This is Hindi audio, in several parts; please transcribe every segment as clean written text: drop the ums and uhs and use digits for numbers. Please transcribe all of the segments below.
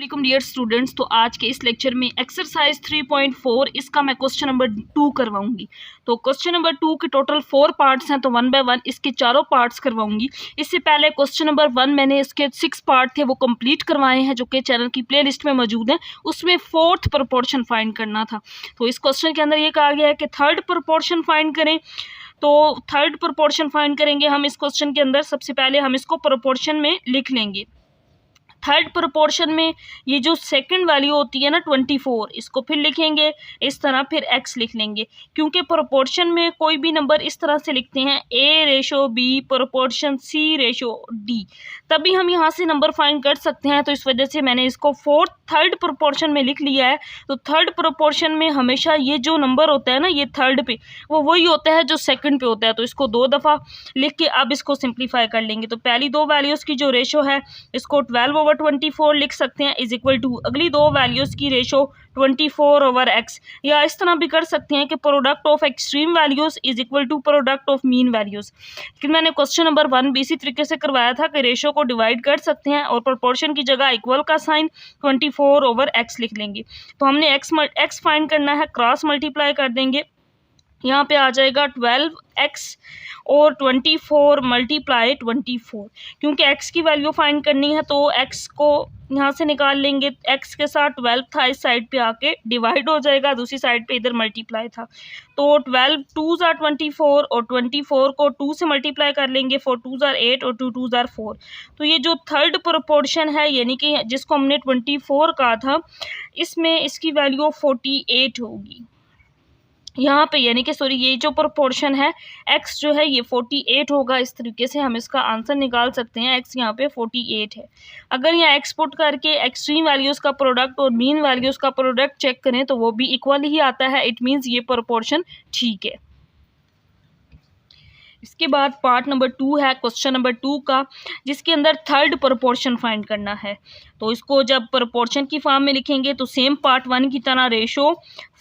वालेकुम डियर स्टूडेंट्स। तो आज के इस लेक्चर में एक्सरसाइज 3.4 इसका मैं क्वेश्चन नंबर 2 करवाऊंगी। तो क्वेश्चन नंबर 2 के टोटल 4 पार्ट्स हैं, तो 1 बाय 1 इसके चारों पार्ट्स करवाऊंगी। इससे पहले क्वेश्चन नंबर 1 मैंने इसके 6 पार्ट थे वो कंप्लीट करवाए हैं, जो कि चैनल की प्लेलिस्ट में मौजूद हैं। उसमें 4th प्रोपोर्शन फाइंड करना था। तो इस क्वेश्चन के अंदर ये कहा गया है कि 3rd प्रोपोर्शन फाइंड करें। तो 3rd प्रोपोर्शन फाइंड करेंगे हम इस क्वेश्चन के अंदर। सबसे पहले हम इसको प्रोपोर्शन में लिख लेंगे। 3rd प्रोपोर्शन में ये जो सेकंड वैल्यू होती है ना 24, इसको फिर लिखेंगे इस तरह, फिर x लिख लेंगे। क्योंकि प्रोपोर्शन में कोई भी नंबर इस तरह से लिखते हैं a/b प्रोपोर्शन c/d, तभी हम यहाँ से नंबर फाइंड कर सकते हैं। तो इस वजह से मैंने इसको 3rd प्रोपोर्शन में लिख लिया है। तो 3rd प्रोपोर्शन में हमेशा ये जो नंबर होता है ना, ये 3rd पे वो वही होता है जो 2nd पे होता है। तो इसको 2 दफ़ा लिख के अब इसको सिंप्लीफाई कर लेंगे। तो पहली 2 वैल्यूज़ की जो रेशो है इसको 12/24 लिख सकते हैं, इज इक्वल टू अगली 2 वैल्यूज़ की रेशो 24/x, या इस तरह भी कर सकते हैं कि product of extreme values is equal to product of mean values. लेकिन मैंने क्वेश्चन नंबर 1 भी इसी तरीके से करवाया था कि रेशो को डिवाइड कर सकते हैं और प्रोपोर्शन की जगह इक्वल का साइन 24/x लिख लेंगे। तो हमने x फाइंड करना है, क्रॉस मल्टीप्लाई कर देंगे। यहाँ पे आ जाएगा 12x और 24 मल्टीप्लाई 24। क्योंकि x की वैल्यू फाइंड करनी है तो x को यहाँ से निकाल लेंगे। x के साथ 12 था, इस साइड पे आके डिवाइड हो जाएगा, दूसरी साइड पे इधर मल्टीप्लाई था। तो 12 2s are 24 और 24 को 2 से मल्टीप्लाई कर लेंगे। 4 2s are 8 और 2 2s are 4। तो ये जो 3rd प्रोपोर्शन है, यानी कि जिसको हमने 24 कहा था, इसमें इसकी वैल्यू 48 होगी यहाँ पे, यानी कि सॉरी, ये जो प्रोपोर्शन है x जो है ये 48 होगा। इस तरीके से हम इसका आंसर निकाल सकते हैं। x यहाँ पे 48 है। अगर यहाँ x पुट करके एक्सट्रीम वैल्यूज़ का प्रोडक्ट और मीन वैल्यूज़ का प्रोडक्ट चेक करें तो वो भी इक्वल ही आता है। इट मीन्स ये प्रोपोर्शन ठीक है। इसके बाद पार्ट नंबर 2 है क्वेश्चन नंबर 2 का, जिसके अंदर 3rd प्रोपोर्शन फाइंड करना है। तो इसको जब प्रोपोर्शन की फॉर्म में लिखेंगे तो सेम पार्ट 1 की तरह रेशो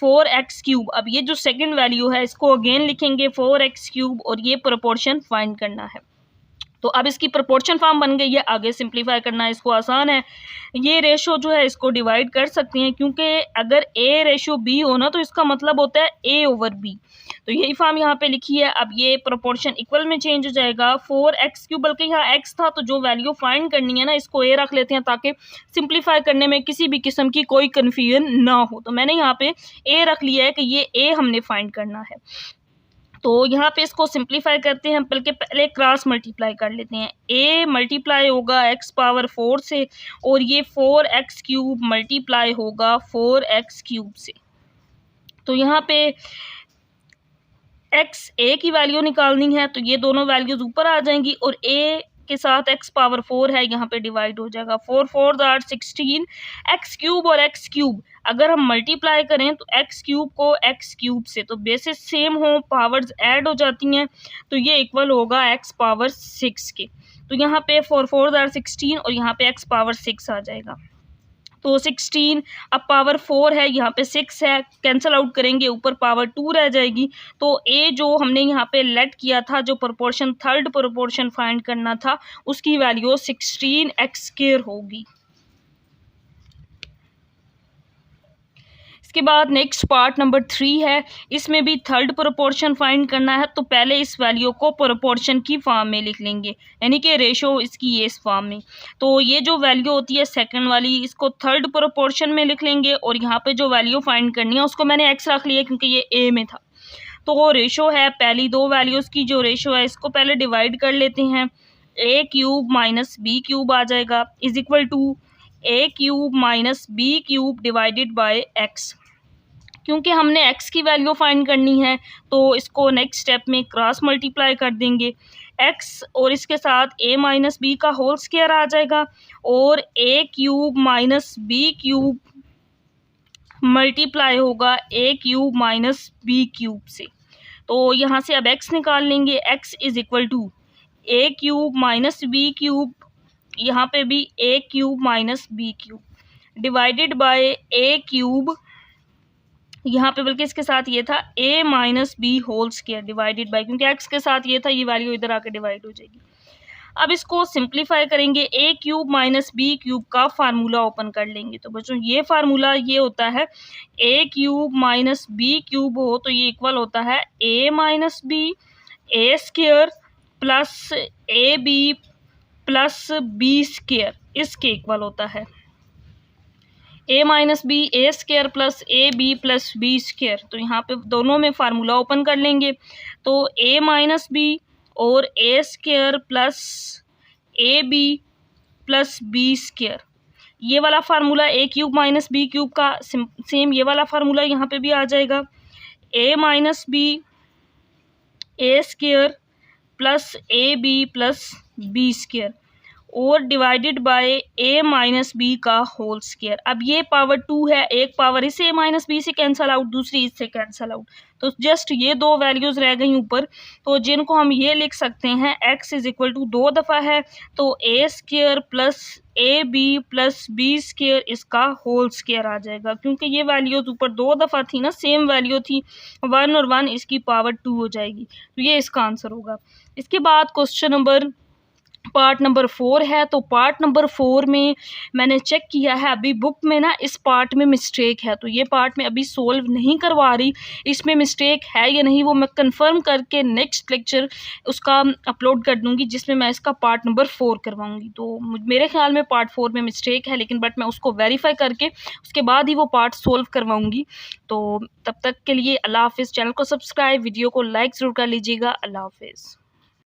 4x3। अब ये जो सेकंड वैल्यू है इसको अगेन लिखेंगे 4x3 और ये प्रोपोर्शन फाइंड करना है। तो अब इसकी प्रोपोर्शन फॉर्म बन गई है, आगे सिंप्लीफाई करना इसको आसान है। ये रेशो जो है इसको डिवाइड कर सकते हैं, क्योंकि अगर a/b हो ना तो इसका मतलब होता है a/b। तो यही फॉर्म यहाँ पे लिखी है। अब ये प्रोपोर्शन इक्वल में चेंज हो जाएगा 4x3, बल्कि यहाँ x था तो जो वैल्यू फाइंड करनी है ना इसको a रख लेते हैं ताकि सिंप्लीफाई करने में किसी भी किस्म की कोई कन्फ्यूजन ना हो। तो मैंने यहाँ पे a रख लिया है कि ये a हमने फाइंड करना है। तो यहाँ पे इसको सिंप्लीफाई करते हैं, बल्कि पहले क्रॉस मल्टीप्लाई कर लेते हैं। a मल्टीप्लाई होगा x पावर 4 से और ये 4x3 मल्टीप्लाई होगा 4x3 से। तो यहाँ पे x a की वैल्यू निकालनी है तो ये दोनों वैल्यूज ऊपर आ जाएंगी और a के साथ x पावर 4 है यहाँ पे डिवाइड हो जाएगा। 4 4 are 16। x3 और x3 अगर हम मल्टीप्लाई करें तो x3 को x3 से, तो बेसिस सेम हो, पावर्स ऐड हो जाती हैं, तो ये इक्वल होगा x पावर 6 के। तो यहाँ पे 4 4 are 16 और यहाँ पे x पावर 6 आ जाएगा। तो 16 अब पावर 4 है, यहाँ पे 6 है, कैंसिल आउट करेंगे, ऊपर पावर 2 रह जाएगी। तो a जो हमने यहाँ पे लेट किया था, जो प्रोपोर्शन 3rd प्रोपोर्शन फाइंड करना था, उसकी वैल्यू 16x² होगी। इसके बाद नेक्स्ट पार्ट नंबर 3 है, इसमें भी 3rd प्रोपोर्शन फाइंड करना है। तो पहले इस वैल्यू को प्रोपोर्शन की फॉर्म में लिख लेंगे, यानी कि रेशो इसकी ये इस फॉर्म में। तो ये जो वैल्यू होती है सेकंड वाली, इसको 3rd प्रोपोर्शन में लिख लेंगे और यहाँ पे जो वैल्यू फाइंड करनी है उसको मैंने x रख लिया क्योंकि ये a में था। तो रेशो है पहली 2 वैल्यूज़ की जो रेशो है इसको पहले डिवाइड कर लेते हैं। a³ माइनस b³ आ जाएगा, is equal to a³ minus b³ divided by x। क्योंकि हमने x की वैल्यू फाइंड करनी है तो इसको नेक्स्ट स्टेप में क्रॉस मल्टीप्लाई कर देंगे। x और इसके साथ a माइनस b का होल स्क्वायर आ जाएगा और a³ माइनस b³ मल्टीप्लाई होगा a³ माइनस b³ से। तो यहाँ से अब x निकाल लेंगे। x is equal to a³ minus b³, यहाँ पे भी a³ minus b³ divided bye a³, यहाँ पे बल्कि इसके साथ ये था a minus b whole square divided by, क्योंकि x के साथ ये था, ये वैल्यू इधर आके डिवाइड हो जाएगी। अब इसको सिंप्लीफाई करेंगे, A cube minus B cube का फार्मूला ओपन कर लेंगे। तो बच्चों ये फार्मूला ये होता है A cube minus B cube हो तो ये इक्वल होता है A minus B A square plus A B plus B square, इसके इक्वल होता है A minus B A square plus A B plus B square. तो यहाँ पे दोनों में फार्मूला ओपन कर लेंगे। तो ए माइनस बी और A square plus A B plus B square, ये वाला formula A cube minus B cube का सेम ये वाला फार्मूला यहाँ पे भी आ जाएगा। A minus B A square plus A B plus B square और divided by A minus B का होल स्क्वायर। अब ये पावर 2 है, एक पावर इस ए माइनस बी से कैंसल आउट, दूसरी इससे कैंसल आउट, तो जस्ट ये दो वैल्यूज़ रह गई ऊपर, तो जिनको हम ये लिख सकते हैं x इज इक्वल टू 2 दफ़ा है तो A square plus A B plus B square इसका होल स्क्वायर आ जाएगा, क्योंकि ये वैल्यूज़ ऊपर 2 दफ़ा थी ना, सेम वैल्यू थी, 1 और 1 इसकी पावर 2 हो जाएगी। तो ये इसका आंसर होगा। इसके बाद क्वेश्चन नंबर पार्ट नंबर 4 है। तो पार्ट नंबर 4 में मैंने चेक किया है, अभी बुक में ना इस पार्ट में मिस्टेक है, तो ये पार्ट में अभी सोल्व नहीं करवा रही, इसमें मिस्टेक है या नहीं वो मैं कंफर्म करके नेक्स्ट लेक्चर उसका अपलोड कर दूंगी, जिसमें मैं इसका पार्ट नंबर 4 करवाऊंगी। तो मेरे ख्याल में पार्ट 4 में मिस्टेक है, लेकिन बट मैं उसको वेरीफाई करके उसके बाद ही वो पार्ट सोल्व करवाऊंगी। तो तब तक के लिए अल्लाह हाफिज़। चैनल को सब्सक्राइब, वीडियो को लाइक ज़रूर कर लीजिएगा। अल्लाह हाफिज़।